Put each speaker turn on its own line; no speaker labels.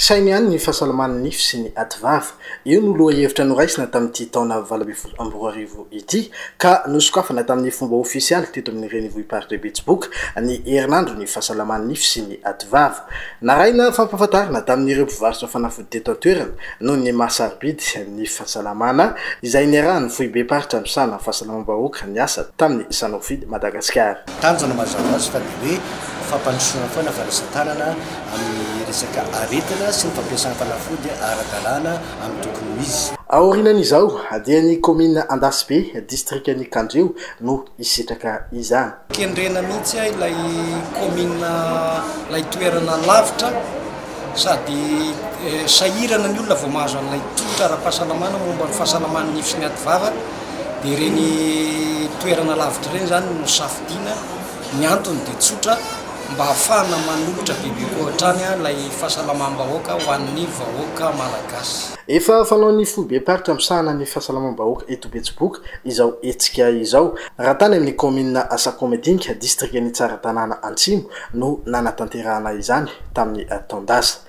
sainy ihany ny fahasalaman'ny nify sy ny ativava io no loha hevitra noraisina tamin'ity taona 2024 ity ka nosokafana tamin'ny fomba ofisialy teto amin'ny renivohim-pary de Betsiboka ny herinandro ny fahasalaman'ny nify sy ny ativava naraina fampahafantarina tamin'ireo mpivarotra fanafody teto an-toerana noho ny mahasarobidy ny fahasalamana izay niarahany foibe-paritra misana fahasalamam-bahoaka ny asa tamin'ny Sanofi de Madagasikara.
Tanjona mazava azy fa dia hoe fampandrosoana foana farasan-tanana amin'ny resaka aretina sy ny fampiasana fanafody ara-dalàna amin'ny tokony izy.
Aorianan'izao dia ny commune Andasibe districtn'ny Kandreo no isitraka izany.
Kendrena mihitsy ilay commune ilay toerana lavitra sady sahirana ny olona vao mahazo an'ilay toetra ara-pahasalamana momba ny fahasalaman'ny nify sy ny ativava dia ireny toerana lavitra ireny zany no safidiana. Ny antony dia tsotra mba hafahana manolotra bebe koa-trany ilay fahasalamam-bahoaka ho an'ny vahoaka malagasy.
Efa fanao ny foibe-paritra misahana ny fahasalamam-bahoaka eto Betsiboka izao hetsika izao raha tany amin'ny commune Asakomedinika districtn'ny Tsaratanàna Antsimo no nanatanterahana izany tamin'ny taondasa.